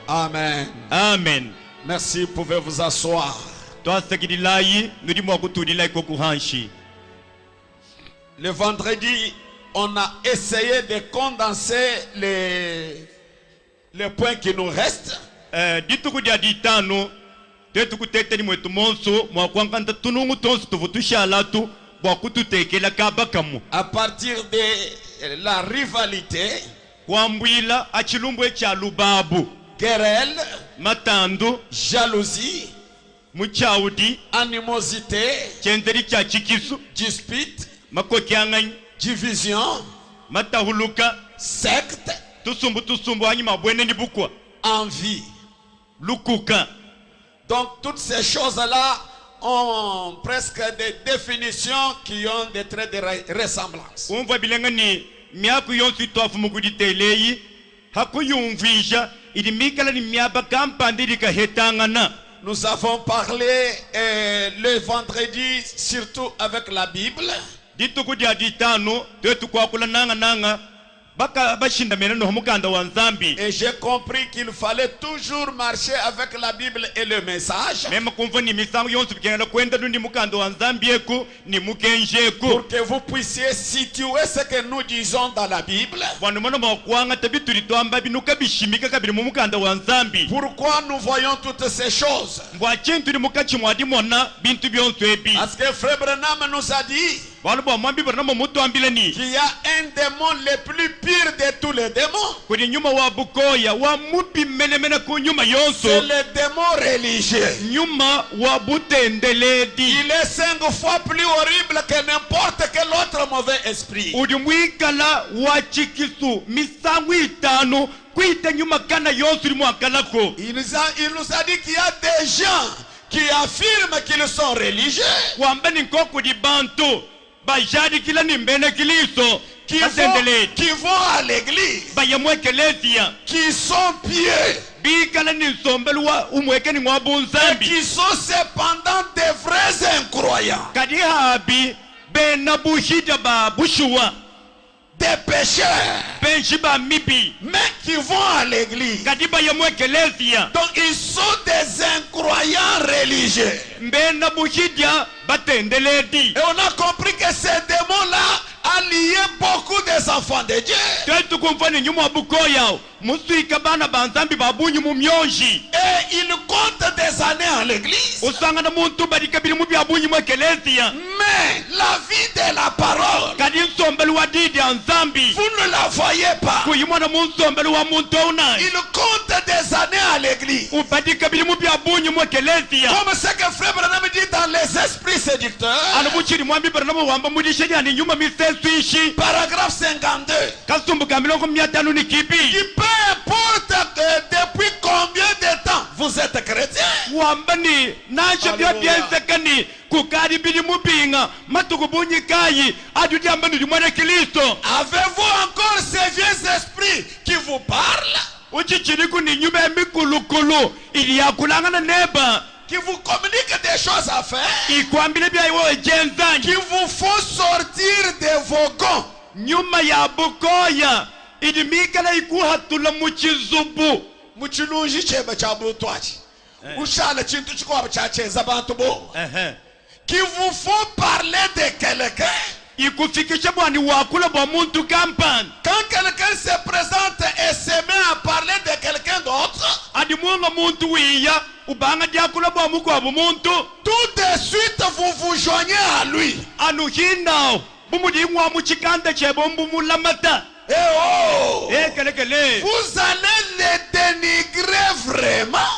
Amen. Amen. Merci, vous pouvez vous asseoir. Le vendredi, on a essayé de condenser les points qui nous restent. À partir de la rivalité, querelle, jalousie, animosité, dispute, division, secte, envie. Donc toutes ces choses-là ont presque des définitions qui ont des traits de ressemblance. Nous avons parlé le vendredi surtout avec la Bible. Et j'ai compris qu'il fallait toujours marcher avec la Bible et le message pour que vous puissiez situer ce que nous disons dans la Bible. Pourquoi nous voyons toutes ces choses? Parce que Frère Branham nous a dit qu'il y a un démon le plus pire de tous les démons. C'est le démon religieux. Il est 5 fois plus horrible que n'importe quel autre mauvais esprit. Il nous a dit qu'il y a des gens qui affirment qu'ils sont religieux, qui vont à l'église, qui sont pieux, et qui sont cependant des vrais incroyants, des pécheurs, mais qui vont à l'église. Donc ils sont des incroyants religieux. Et on a compris que ces démons-là a lié beaucoup des enfants de Dieu. Et ils comptent des années en l'église. Mais la vie de la parole, vous ne la voyez pas. Ils comptent des années à l'église. Comme ce que Frère Branham dit dans les esprits séducteurs, paragraphe 52, qui peu importe depuis combien de temps vous êtes chrétien. Avez-vous encore ces vieux esprits qui vous parlent, qui vous communiquent des choses à faire, qui vous font sortir de vos gonds? Muchilunji cheba cha butwachi ushala chintu chikwa cha cheza bantu bo, qui vous font parler de quelqu'un. Quand quelqu'un se présente et se met à parler de quelqu'un d'autre, tout de suite vous vous joignez à lui. Vous allez les dénigrer vraiment,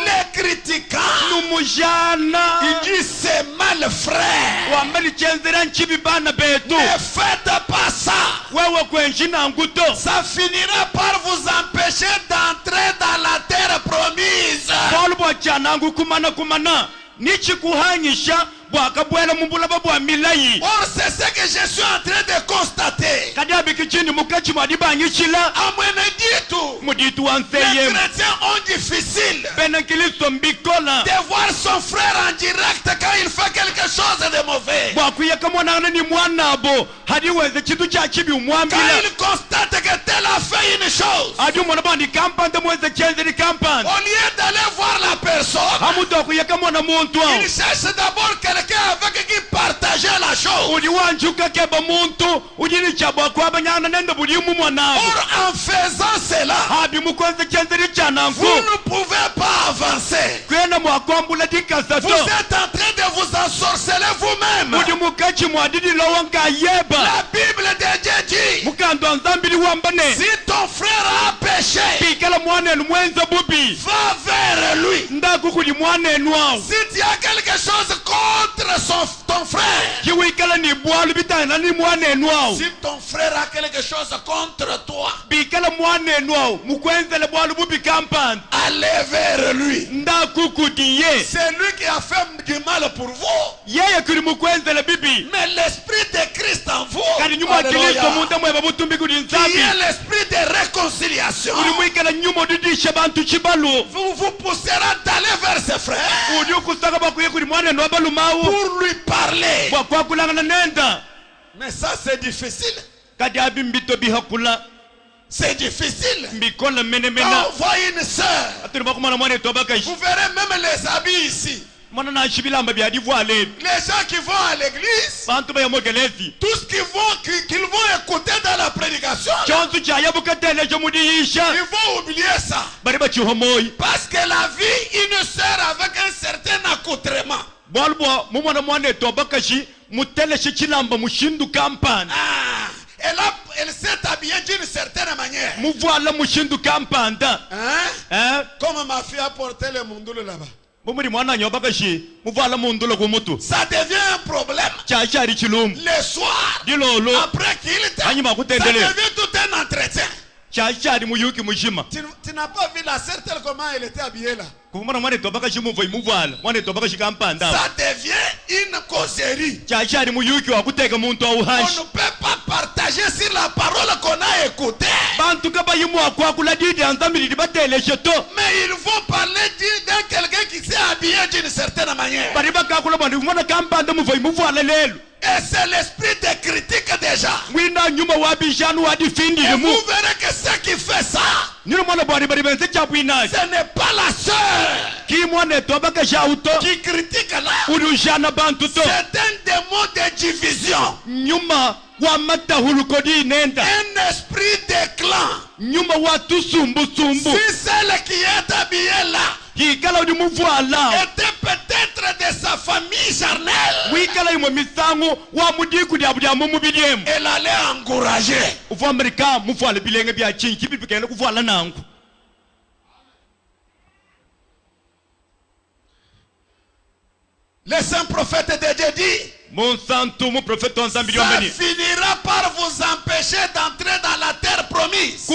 les critiquant. Il dit c'est mal, frère, ne faites pas ça. Ça finira par vous empêcher d'entrer dans la terre promise. Or c'est ce que je suis en train de constater. Les chrétiens ont difficile de voir son frère en direct quand il fait quelque chose de mauvais. Quand il constate que tel a fait une chose, au lieu d'aller voir la personne, il cherche d'abord quelqu'un avec qui partager la chose. Or, en faisant cela, vous ne pouvez pas avancer. Vous êtes en train de vous ensorceler vous-même. La Bible de Dieu dit, si ton frère a péché, va vers lui. Si tu as quelque chose contre ton frère, si ton frère a quelque chose contre toi, allez vers lui. C'est lui qui a fait du mal pour vous, mais l'esprit de Christ en vous, qui est l'esprit de réconciliation, vous poussera d'aller vers ses frères pour lui parler. Mais ça c'est difficile. C'est difficile. Quand on voit une sœur, vous verrez même les habits ici. Les gens qui vont à l'église, tout ce qu'ils vont écouter dans la prédication, ils vont oublier ça. Parce que la vie, une sœur avec un certain accoutrement, elle s'est habillée d'une certaine manière. Comme ma fille a porté le mundoulou là-bas. Ça devient un problème. Le soir, après qu'il t'aime, ça devient tout un entretien. Tu n'as pas vu la sœur telle comment elle était habillée là. Ça devient une causerie. On ne peut pas partager sur la parole qu'on a écoutée. Mais ils vont parler d'un quelqu'un qui s'est habillé d'une certaine manière. Et c'est l'esprit de critique déjà. Et vous verrez que ce qui fait ça, ce n'est pas la sœur qui critique là. C'est un démon de division. Un esprit de clan. Si celle qui est habillée là était peut-être de sa famille charnelle, elle allait encourager. Le saint prophète de Dieu dit, ça finira par vous empêcher d'entrer dans la terre promise.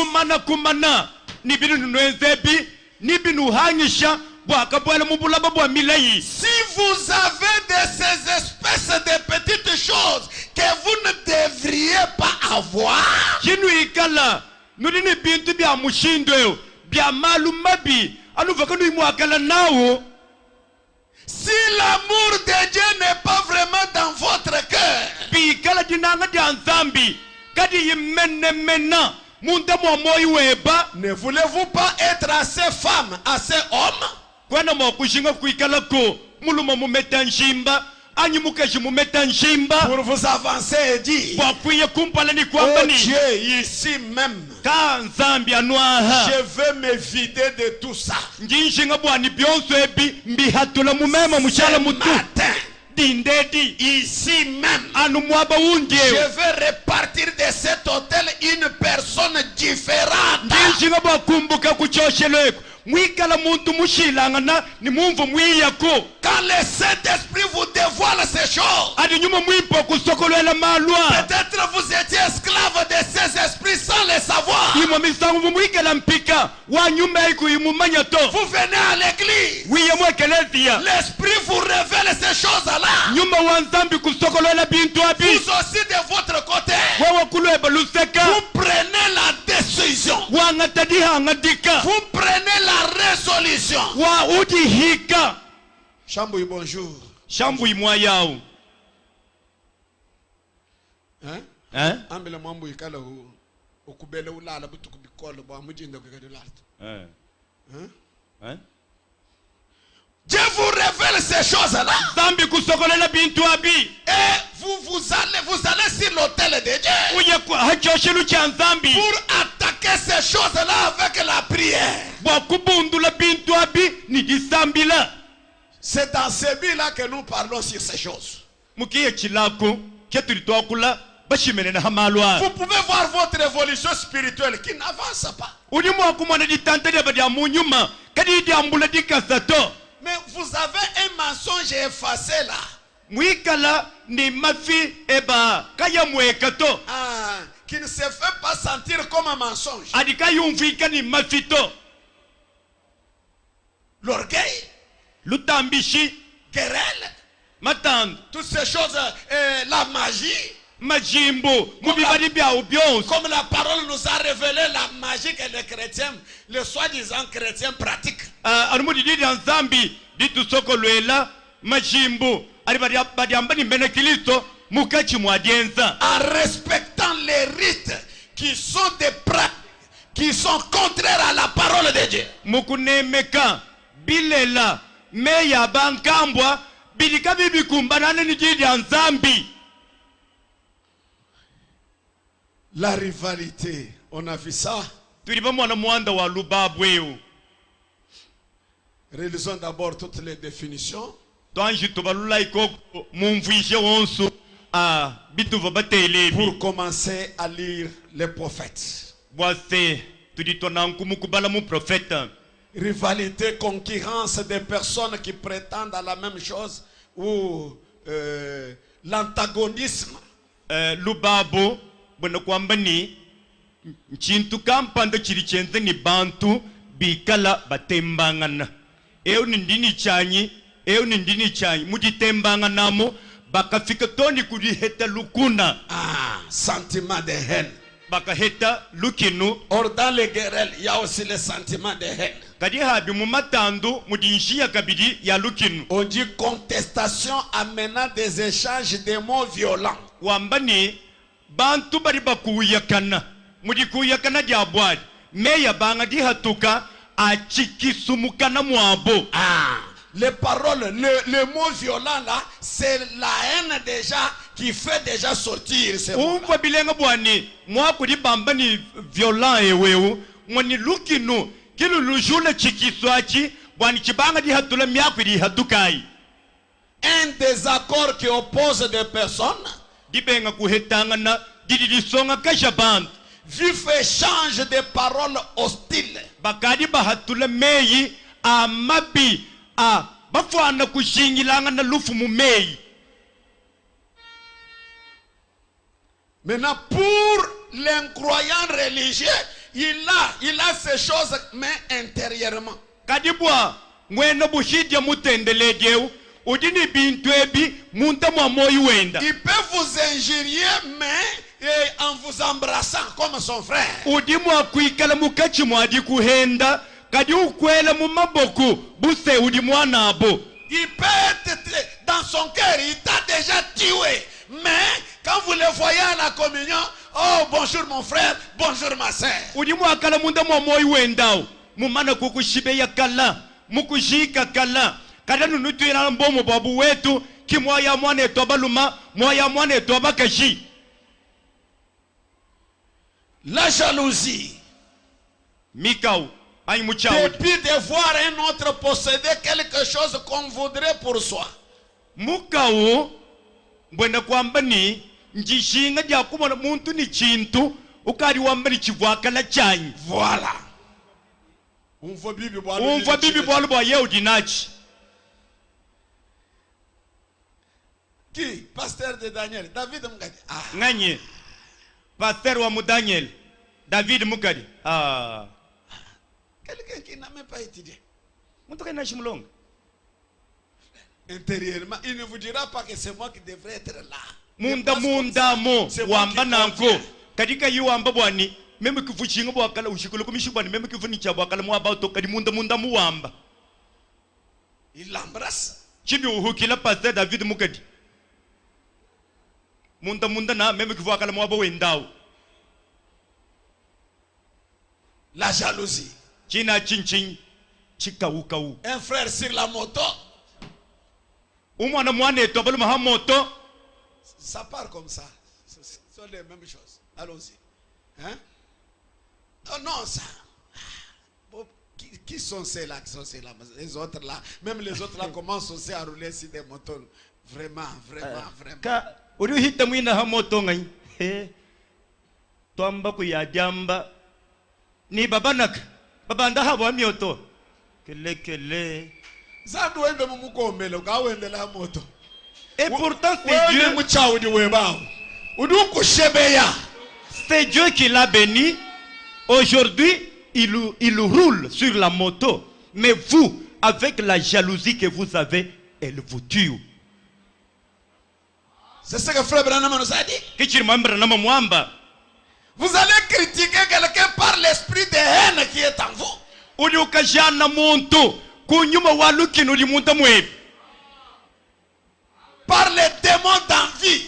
Si vous avez de ces espèces de petites choses que vous ne devriez pas avoir, si l'amour de Dieu n'est pas vraiment dans votre cœur, ne voulez-vous pas être assez femme, assez homme pour vous avancer et dire, oh Dieu, ici même, je veux me vider de tout ça. Ce matin, ici même, je veux repartir de cet hôtel une personne différente. Quand le Saint-Esprit vous dévoile ces choses, peut-être vous étiez esclave de ces esprits sans le savoir. Vous venez à l'église, l'Esprit vous révèle ces choses-là. Vous aussi de votre côté, vous vous prenez la résolution. Chamboui, bonjour. Chamboui, moi, yao. Hein? Ambele mambo ikala okubele ulala butu kubikolo bwa mujinda kukadulata. Hein? Dieu vous révèle ces choses-là. Et vous allez sur l'autel de Dieu pour attaquer ces choses-là avec la prière. C'est dans ce but-là que nous parlons sur ces choses. Vous pouvez voir votre évolution spirituelle qui n'avance pas. Mais vous avez un mensonge effacé là. Qui ne se fait pas sentir comme un mensonge. L'orgueil, querelle, toutes ces choses, la magie. Comme la parole nous a révélé la magie que les chrétiens, les soi-disant chrétiens pratiquent. En respectant les rites qui sont des pratiques qui sont contraires à la parole de Dieu. La rivalité, on a vu ça. Réalisons d'abord toutes les définitions. Pour commencer à lire les prophètes. Rivalité, concurrence des personnes qui prétendent à la même chose ou l'antagonisme. Chintu kampando chirichenze ni bantu bikala batembangana. Eo nindini chanyi mujitembangana bakafika toni kudiheta lukuna. Sentiment de haine. Bakaheta lukinu. Or dans les guerres, il y a aussi le sentiment de haine. Kadihabi mumatandu mudinshia kabidi ya lukinu. On dit contestation amenant des échanges de mots violents. Wambani bantu bari bakuyakana mudikuyakana diabwad meya banga dihatuka achikisumukana mwabo. Les paroles, le mot violent là, c'est la haine déjà qui fait déjà sortir ces mots. Umva bilenga bwani mwa kudi bambani violent ewewu mwani lukinu kilu lujule chikiswachi bwani chibanga dihatula miyaku dihatukai. Un désaccord qui oppose des personnes. Dibenga kuhetangana dididisonga kashabantu. Vif échange de paroles hostiles. Bakadi bahatula meyi amabi bafwana kushingilanga na lufu mu meyi. Maintenant pour l'incroyant religieux, il a ces choses mais intérieurement. Kadibwa mweno bushidia mutendelejew. Il peut vous injurier mais en vous embrassant comme son frère. Il peut être dans son cœur, il t'a déjà tué. Mais quand vous le voyez à la communion, oh bonjour mon frère, bonjour ma soeur. Kada nunutu ina mbomo babu wetu ki moya mwane tobaluma moya mwane tobakashi. La jalousie. Mikau ay muchawo. Depuis de voir un autre posséder quelque chose qu'on voudrait pour soi. Mukau mbwena kwamba ni njishinga dia kumona muntu ni chintu ukari wambali chivwakala chanyi. Voilà. Umva bibi bwalu bwa yeu dinachi. Qui? Pasteur de Daniel, David Mukadi. Nganye. Pasteur wa Daniel, David Mukadi. Quelqu'un qui n'a même pas étudié. Intérieurement, il ne vous dira pas que c'est moi qui devrais être là. Munda mo wamba nanko. Kadika yu wamba bwani même que vous chingo bwakala ushikolo kumishibani même que vous ni chabwakala mwaba to kadi munda muwamba. Il l'embrasse. Chibi uhukila pasteur David Mukadi. Munda na même que vous akala mwaba wendao. La jalousie. China chinchin chika ukau. Un frère sur la moto. Umwana mwane to balu maha moto. Ça part comme ça. Ce sont les mêmes choses. Allons-y. Hein? Oh non, ça. Qui sont ceux-là qui sont ceux-là? Les autres là. Même les autres là commencent aussi à rouler sur des motos. Vraiment. Ka uri hita mwina ha moto ngai. Twamba ku ya jamba. Ni babanak. Babanda habo mioto. Kele. Zadwende mumukomelo ka wende la moto. Et pourtant c'est Dieu. C'est Dieu qui l'a béni. Aujourd'hui, il roule sur la moto. Mais vous, avec la jalousie que vous avez, elle vous tue. C'est ce que Frère Branham nous a dit. Vous allez critiquer quelqu'un par l'esprit de haine qui est en vous. Par les démons d'envie.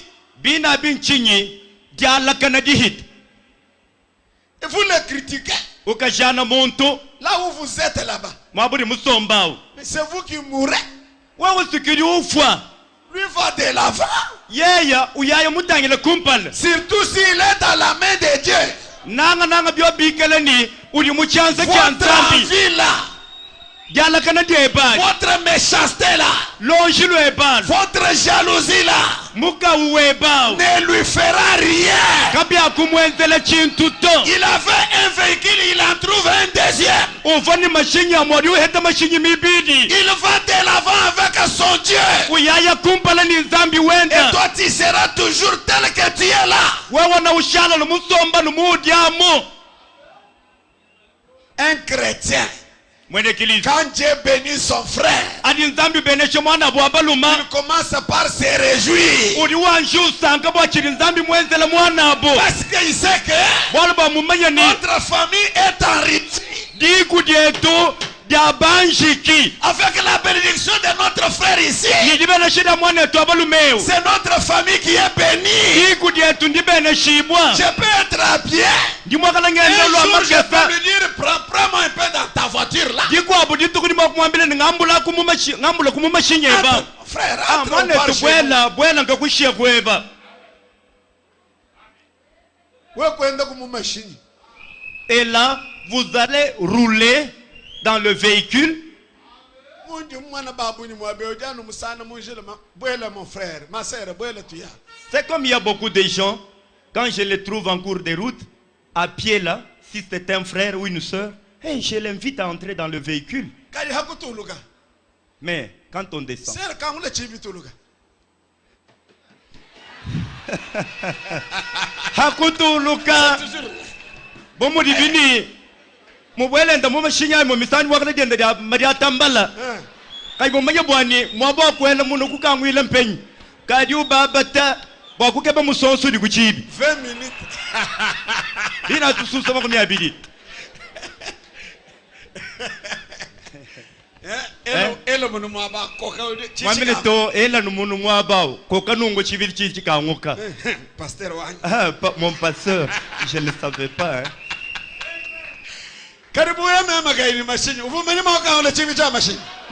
Et vous le critiquez. Là où vous êtes là-bas. Mais c'est vous qui mourrez. Lui va de l'avant. Surtout s'il est dans la main de Dieu. Votre vie là. Votre méchanceté là. Votre jalousie là. Ne lui fera rien. Il avait un véhicule, il en trouve un deuxième. Il va de l'avant avec son Dieu. Et toi tu seras toujours tel que tu es là. Un chrétien, quand Dieu bénit son frère, il commence par se réjouir. Parce qu'il sait que notre famille est enrichie. Avec la bénédiction de notre frère ici, c'est notre famille qui est bénie. Je peux être à pied. Un jour, je peux lui dire, prends-moi un peu dans ta voiture là. Frère, et là, vous allez rouler dans le véhicule. C'est comme il y a beaucoup de gens, quand je les trouve en cours de route, à pied là, si c'est un frère ou une soeur, hey, je l'invite à entrer dans le véhicule. Mais quand on descend, Hakutuluka, bomo divini, mubwele nda mama shinya mo misani wakala dende ya Maria Tambala. Kai bomo yabwani, mwabo kwela muno kukangwile mpenyi. Kadi ubabata, wakukeba musonso di kuchibi. 20 minutes. Ina tususa mako miabidi. Ela munu mwaba koka chichi. Mwamile to ela numunu mwaba koka nungo chibili chichi kangoka. Pasteur wangu. Ah, mon pasteur, je ne savais pas. Hein.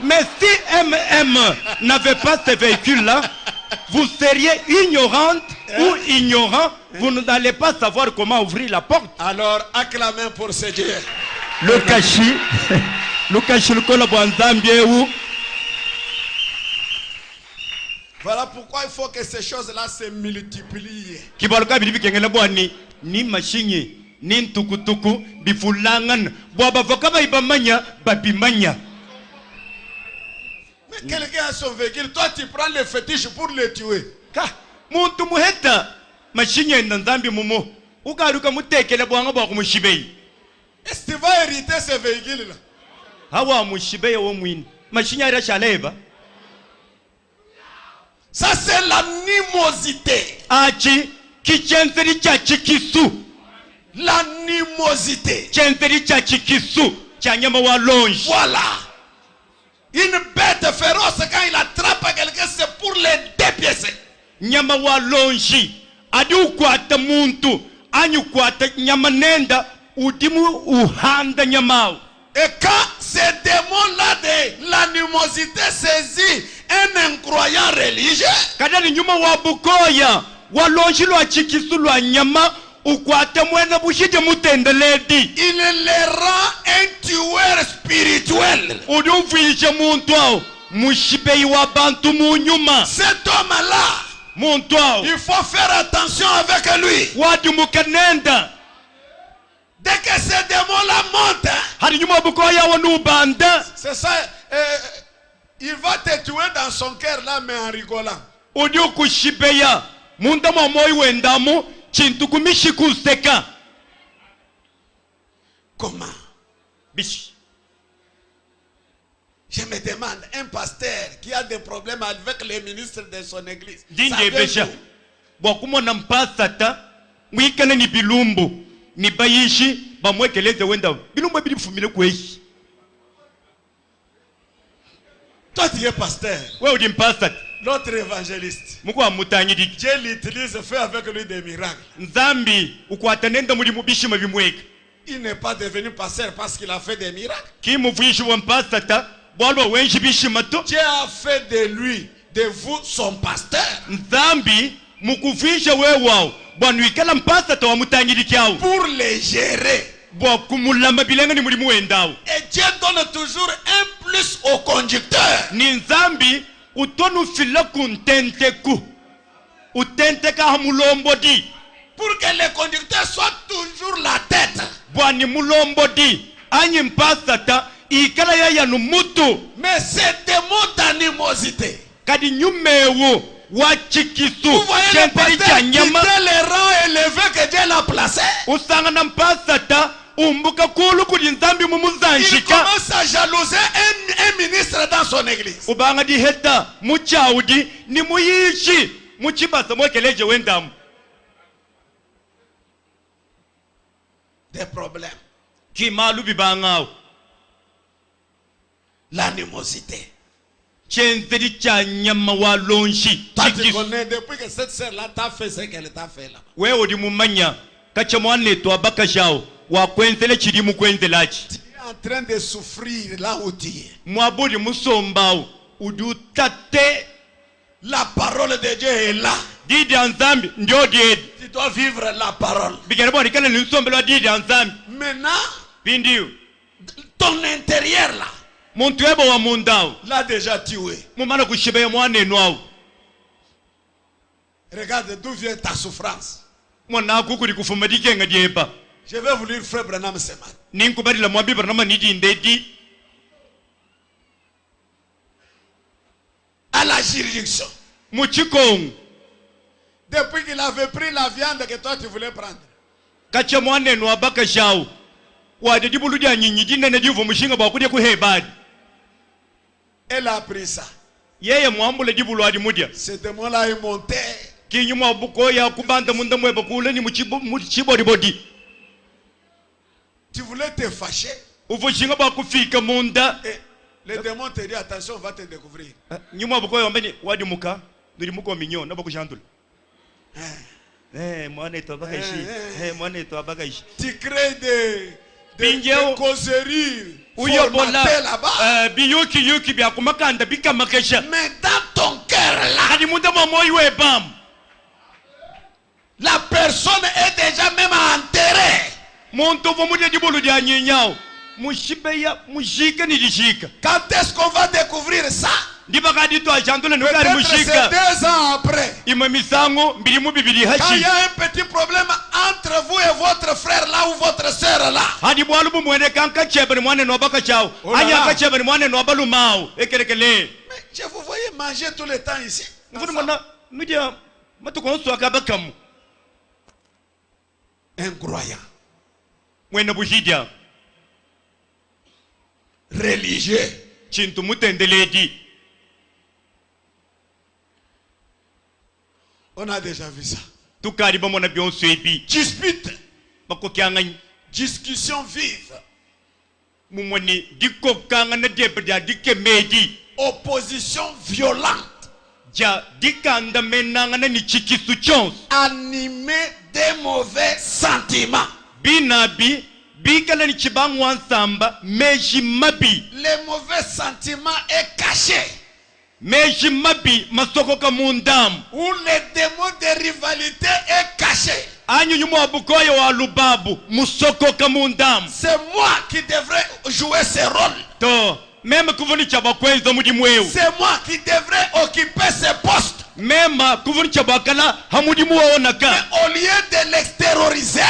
Mais si MM n'avait pas ce véhicule-là, vous seriez ignorante ou ignorant, vous n'allez pas savoir comment ouvrir la porte. Alors acclamez pour ce Dieu. Le cachi, le colabouanzambie. Voilà pourquoi il faut que ces choses-là se multiplient. Ni machine, ni tukutuku, bifulangan, boaba vokaba ibamanya, babimanya. Mais quelqu'un a son véhicule, toi tu prends les fétiches pour les tuer. Muntu muheta, machine ndanzambi mumo, ukaruka mutekele bwanga bwa kumushibei. Est-ce que tu vas hériter ce véhicule-là? Hawa mushibei wo mwini, machine ya shaleba. Ça c'est l'animosité. Achi, kichenzeri cha chikisu. l'animosité. Voilà. Une bête féroce, quand il attrape quelqu'un, c'est pour les dépiécer. Nyama wa lonji adi ukwata muntu anyu kwata nyama nenda udimu uhanda nyamao. Et quand ces démons-là de l'animosité saisit un incroyant religieux, kadani nyuma wa bukoya wa lonji lwa chikisu lwa nyama ukwata mwena bushite mutendeledi, il les rend un tueur spirituel. udumvisha muntu ao mushibei wa bantu munyuma. Cet homme-là, il faut faire attention avec lui. Dès que ces démons-là montent, c'est ça, il va te tuer dans son cœur là, mais en rigolant. Comment? Je me demande, un pasteur qui a des problèmes avec les ministres de son église, toi tu es pasteur, l'autre évangéliste, Dieu l'utilise, fait avec lui des miracles. Il n'est pas devenu pasteur parce qu'il a fait des miracles. Dieu a fait de lui, de vous, son pasteur. Pour les gérer. Et Dieu donne toujours un plus au conducteur. Pour que le conducteur soit toujours la tête. Mais c'est des mots d'animosité. Vous voyez le pasteur quitter les rangs élevés que Dieu l'a placé. Il commence à jalouser un ministre dans son église. Des problèmes. L'animosité. Toi tu connais depuis que cette sœur-là t'a fait ce qu'elle t'a fait là. Tu es en train de souffrir là où tu es. La parole de Dieu est là. Tu dois vivre la parole. Maintenant, ton intérieur là, l'a déjà tué. Regarde d'où vient ta souffrance. Je vais vous lire Frère Branham ce matin. À la juridiction. Depuis qu'il avait pris la viande que toi tu voulais prendre. Elle a pris ça. Ce démon-là est monté. Tu voulais te fâcher. Et le démon te dit attention, on va te découvrir. Tu crées des causeries formatées là-bas. Mais dans ton cœur là, la personne est déjà même enterrée. Quand est-ce qu'on va découvrir ça? Peut-être c'est 2 ans après. Quand il y a un petit problème entre vous et votre frère là ou votre soeur là. Mais je vous voyais manger tout le temps ici. Incroyant. Religieux. On a déjà vu ça. Tu disputes. Discussion vive. Opposition violente. Animé des mauvais sentiments. Les mauvais sentiments est caché. Ou les démons de rivalité est caché. C'est moi qui devrais jouer ce rôle. C'est moi qui devrais occuper ce poste. Mais au lieu de l'extérioriser,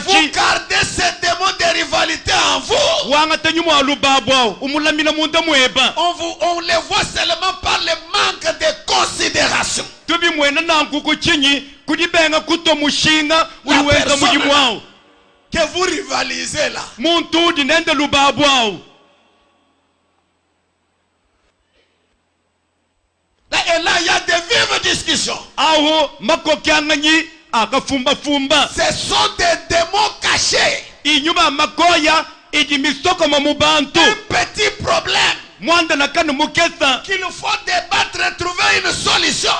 vous gardez ces démons de rivalité en vous. On les voit seulement par le manque de considération. Que vous rivalisez là. Et là, il y a de vives discussions. Ce sont des démons cachés. Un petit problème qu'il faut débattre et trouver une solution.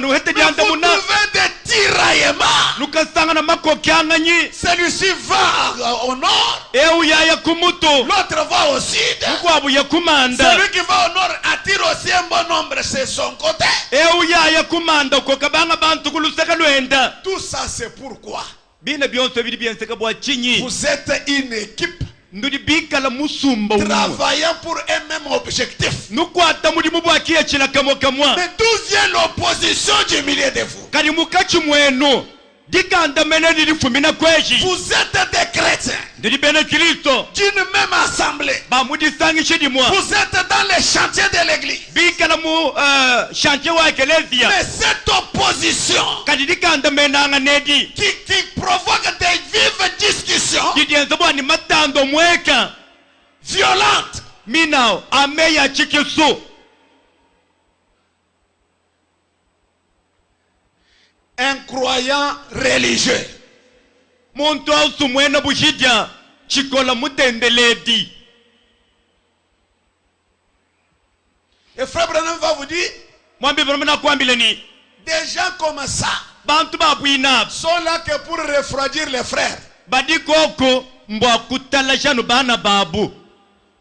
Mais vous trouvez des tiraillements. Celui-ci va au nord, l'autre va au sud. Celui qui va au nord attire aussi un bon nombre sur son côté. Tout ça c'est pourquoi vous êtes une équipe travaillant pour un même objectif. Mais d'où vient l'opposition du milieu de vous? Vous êtes des chrétiens d'une même assemblée. Vous êtes dans les chantiers de l'église. Mais cette opposition qui provoque des vives discussions violentes, un croyant religieux et frère Branham va vous dire, des gens comme ça sont là que pour refroidir les frères.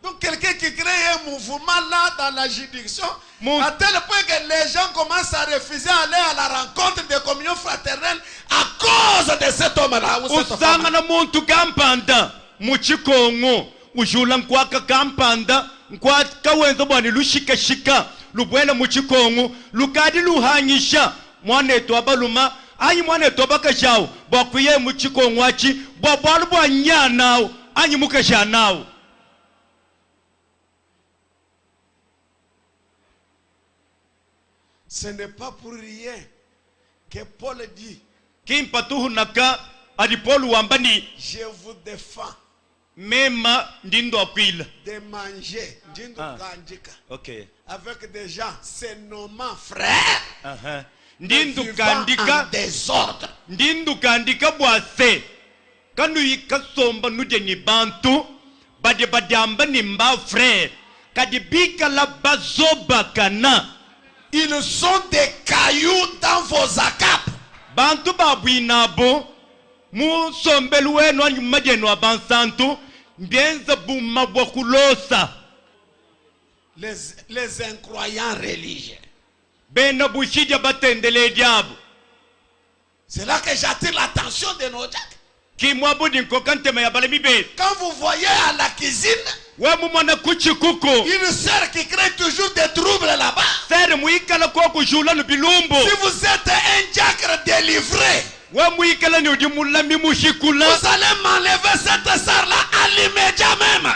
Donc quelqu'un qui crée un mouvement là dans la juridiction, à tel point que les gens commencent à refuser d'aller à la rencontre de communion fraternelle à cause de cet homme-là ou cette femme. Ce n'est pas pour rien que Paul dit, je vous défends de manger avec des gens se nommant frères, vivant en désordre. Ils sont des cailloux dans vos acapes. Les incroyants religieux. C'est là que j'attire l'attention de nos jacques. Quand vous voyez à la cuisine une sœur qui crée toujours des troubles là-bas, si vous êtes un diacre délivré, vous allez m'enlever cette sœur-là à l'immédiat même.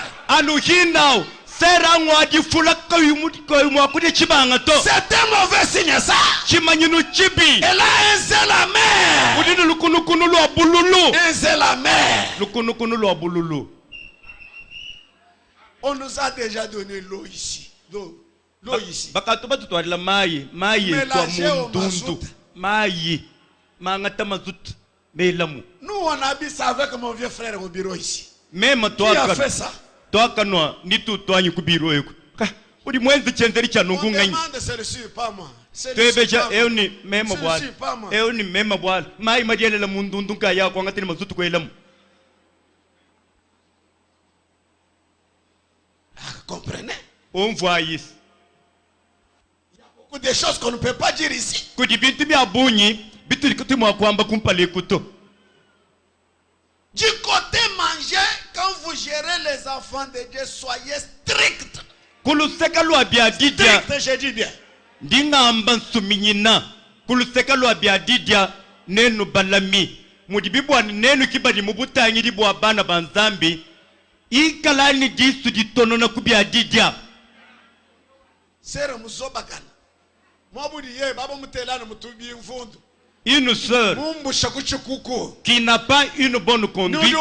C'est un mauvais signe ça. Elle a un zèle amer. Un zèle amer. On nous a déjà donné l'eau ici. L'eau ici. Mélangée au mazout. Nous, on habite ça avec mon vieux frère au bureau ici. Même toi, qui a fait ça? Toi, ni tout toi, ni bureau. On demande celui-ci, pas moi. Celui-ci, pas moi. Comprenez? On voit ici. Il y a beaucoup de choses qu'on ne peut pas dire ici. Du côté manger, quand vous gérez les enfants de Dieu, soyez strict. Strict, je dis bien. Ndingamba nsuminyina kuluseka lwa byadidya nenu balami mudibibwa nenu kibali mubutanyi dibwa bana banzambi ikalani disu ditono na kubyadidya sera muzobakana mwabudi ye baba mutelana mutubi mvundu une sœur qui n'a pas une bonne conduite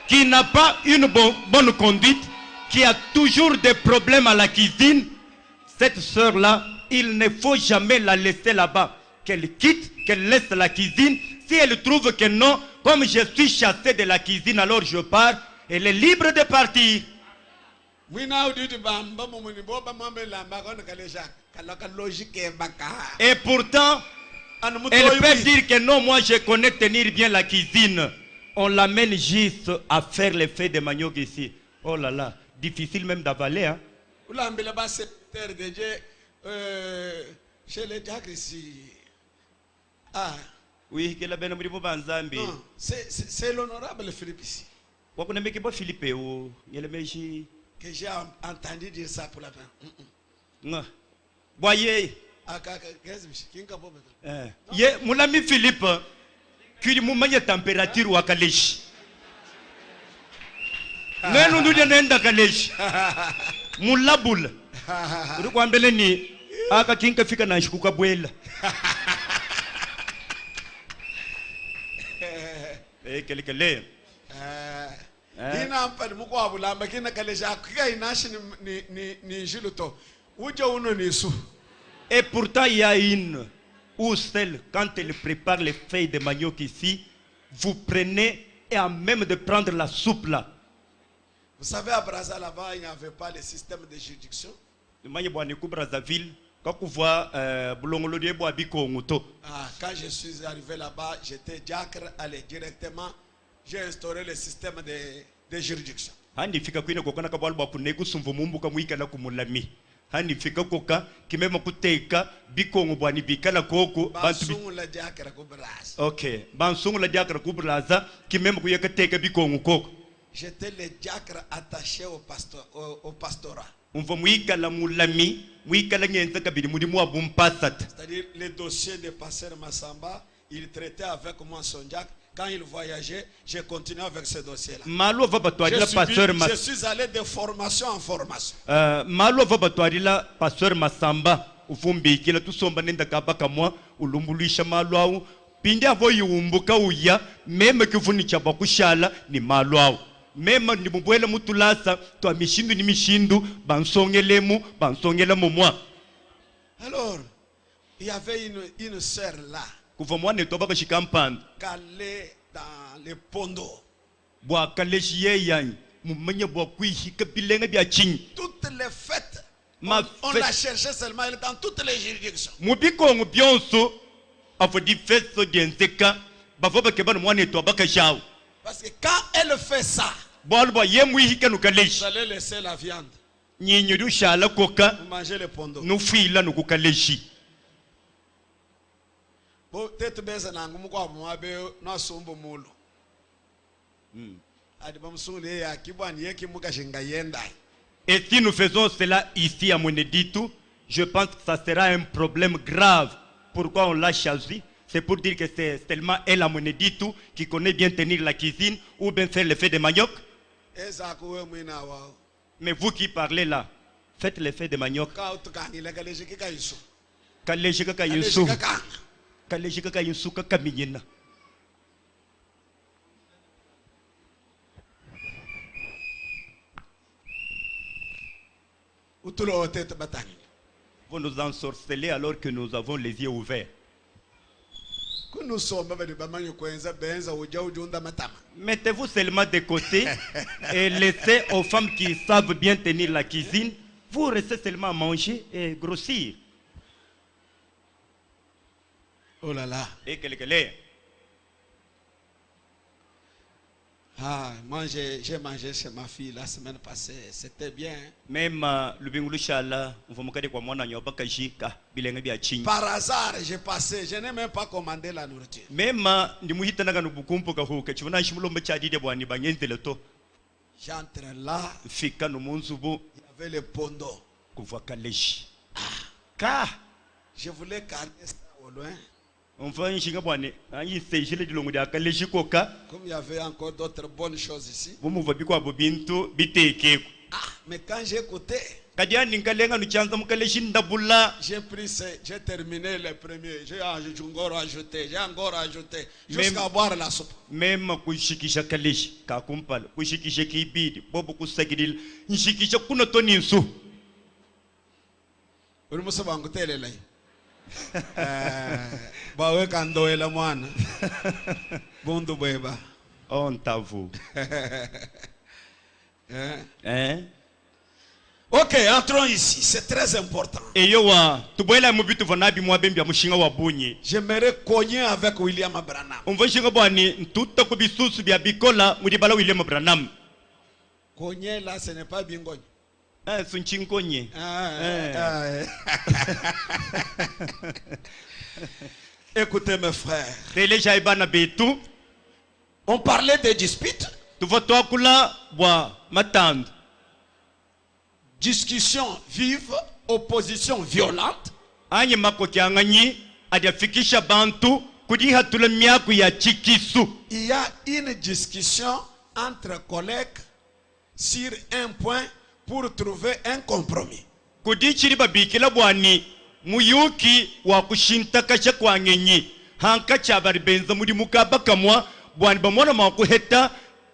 qui n'a pas une bonne conduite, qui a toujours des problèmes à la cuisine, cette sœur-là, il ne faut jamais la laisser là-bas. Qu'elle quitte, qu'elle laisse la cuisine. Si elle trouve que non, comme je suis chassé de la cuisine, alors je pars, elle est libre de partir. Et pourtant, elle peut dire que non, moi je connais tenir bien la cuisine. On l'amène juste à faire les feux de manioc ici. Oh là là, difficile même d'avaler. Hein? Chez les diacres ici. Oui, c'est l'honorable Philippe ici. Que j'ai entendu dire ça pour la fin. Voyez. Mon ami Philippe, qui m'a température ou à Kalesh. Nous nous donnons à Kalesh. Moulaboul. Rukwambeleni, aka kinka fika na shikuka bwela. Quelque l'air. Et pourtant il y a une ou celle quand elle prépare les feuilles de manioc ici, vous prenez et en même de prendre la soupe là. Vous savez à Brazzaville là-bas il n'y avait pas le système de juridiction. Quand je suis arrivé là-bas, j'étais diacre, allez directement, j'ai instauré le système de juridiction. J'étais le diacre attaché au pastorat. C'est-à-dire les dossiers de pasteur Massamba, il traitait avec moi son diacre. Quand il voyageait, j'ai continué avec ce dossier-là. Je suis allé de formation en formation. Pasteur Massamba, ufumbikila tusomba nenda kabaka mwa ulumbulisha malwao pindi avoyi umbuka uya meme kivuni cha bakushala ni malwao meme ni mubwele mutulasa to mishindu ni mishindu bansongelemu bansongelemu moi. Alors il y avait une sœur là kuvomwane toba kashikampanda calée dans les pondos bwa kaleshi yanyi mumenya bwa kwihika bilenga bya chinyi toutes les fêtes. On l'a cherché seulement, elle est dans toutes les juridictions. Parce que quand elle fait ça, vous allez laisser la viande. Vous mangez le pondo. Peut-être et si nous faisons cela ici à Mweneditu, je pense que ça sera un problème grave. Pourquoi on l'a choisi? C'est pour dire que c'est tellement elle à Mweneditu qui connaît bien tenir la cuisine ou bien faire le fait de manioc. Mais vous qui parlez là, faites le fait de manioc. Vous nous ensorcelez alors que nous avons les yeux ouverts. Mettez-vous seulement de côté et laissez aux femmes qui savent bien tenir la cuisine. Vous restez seulement à manger et grossir. Oh là là. Et quel moi j'ai mangé chez ma fille la semaine passée, c'était bien. Même par hasard j'ai passé, je n'ai même pas commandé la nourriture. Même j'entre là, il y avait le pondo. Je voulais garder ça au loin. Comme il y avait encore d'autres bonnes choses ici. Mais quand j'ai écouté, j'ai terminé le premier. J'ai encore ajouté, jusqu'à boire la soupe. Même honte à vous. Ok, entrons ici, c'est très important. J'aimerais cogner avec William Branham. Cogner là, ce n'est pas bien cogner. Écoutez mes frères, on parlait de disputes, discussion vive, opposition violente. Il y a une discussion entre collègues sur un point pour trouver un compromis. Muyuki wa kushintakasha kwa ngenyi hanka chabari benza muri mukabakamwa bwani bamona makuheta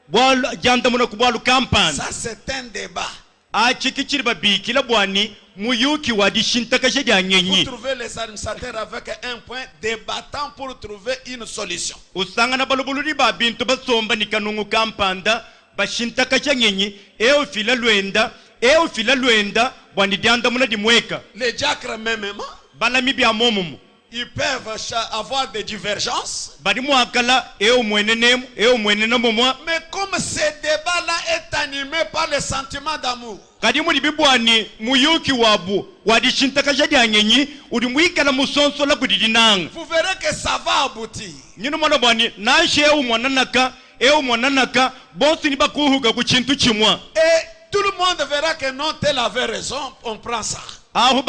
bwala janda muna kubwalu kampan. Ça c'est un débat. Chikikiri babikila bwani muyuki wa dishintakasha dia ngenyi. Vous trouvez les administrateurs avec un point débattant pour trouver une solution. Usangana balubuluri babintu basomba nikanungu kampanda bashintakasha ngenyi fila luenda bwani dianda muna dimweka. Les diacres même, ils peuvent avoir des divergences. Mais comme ce débat-là est animé par le sentiment d'amour, vous verrez que ça va aboutir. Et tout le monde verra que non, tel avait raison, on prend ça. Mais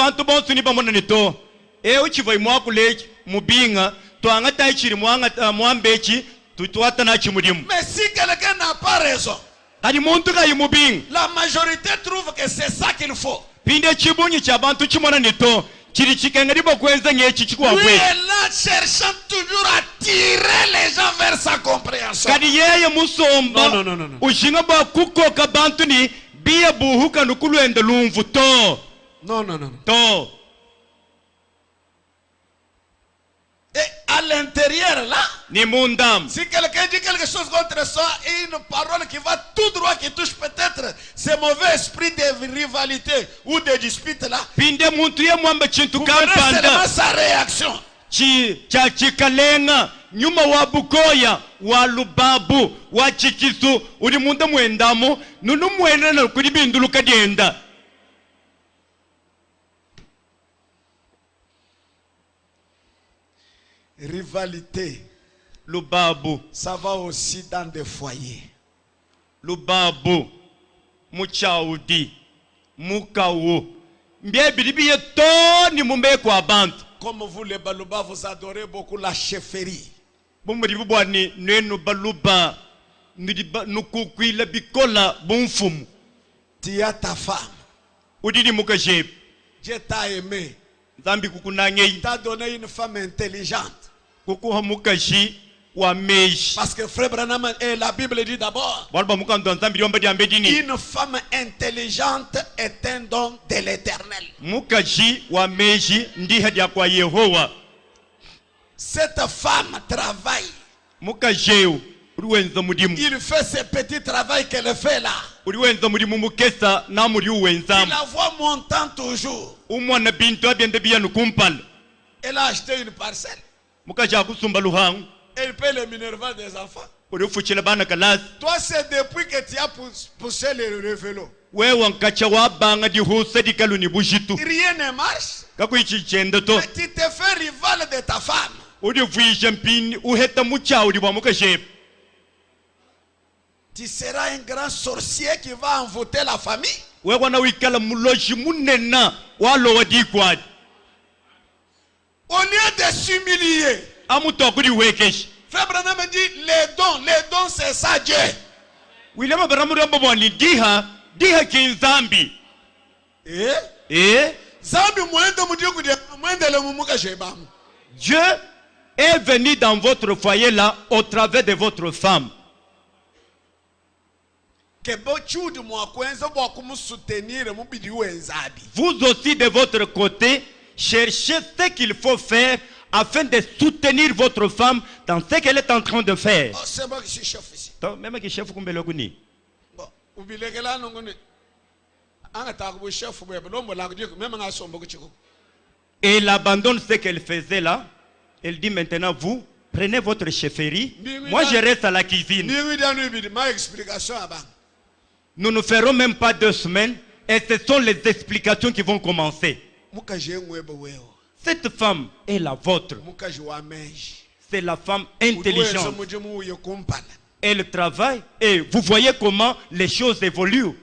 si quelqu'un n'a pas raison, la majorité trouve que c'est ça qu'il faut. Lui est là cherchant toujours à tirer les gens vers sa compréhension. Non. Et à l'intérieur là, si quelqu'un dit quelque chose contre soi et une parole qui va tout droit, qui touche peut-être ce mauvais esprit de rivalité ou de dispute là, vous verrez seulement sa réaction. Nyuma wa bukoya wa lubabu wa chikisu uri munda mwendamo nunu mwenda na kuri bindulu kagenda. Rivalité, lubabu, ça va aussi dans des foyers. Lubabu, muchaudi, mukawo, mbie bilibiye to ni mumbe kwa bantu. Comme vous les Baluba, vous adorez beaucoup la chefferie. Tu as ta femme. Dieu t'a aimé. T'a donné une femme intelligente. Parce que Frère Branham et la Bible dit d'abord, une femme intelligente est un don de l'Éternel. Cette femme travaille. Il fait ce petit travail qu'elle fait là. Il la voit montant toujours. Elle a acheté une parcelle. Elle paie le minerval des enfants. Toi, c'est depuis que tu as poussé le vélo. Rien ne marche. Mais tu te fais rival de ta femme. Tu seras un grand sorcier qui va envoûter la famille. Au lieu de s'humilier, Frère Branham me dit les dons c'est ça Dieu. Dieu est venu dans votre foyer là au travers de votre femme. Vous aussi de votre côté, cherchez ce qu'il faut faire afin de soutenir votre femme dans ce qu'elle est en train de faire. Oh, c'est moi qui suis chef ici. Même qui chef et elle abandonne ce qu'elle faisait là. Elle dit maintenant vous prenez votre chefferie. Moi je reste à la cuisine. Nous ne ferons même pas 2 semaines et ce sont les explications qui vont commencer. Cette femme est la vôtre. C'est la femme intelligente. Elle travaille et vous voyez comment les choses évoluent.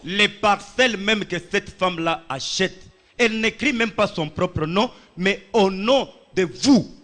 Les parcelles même que cette femme-là achète, elle n'écrit même pas son propre nom, mais au nom de vous.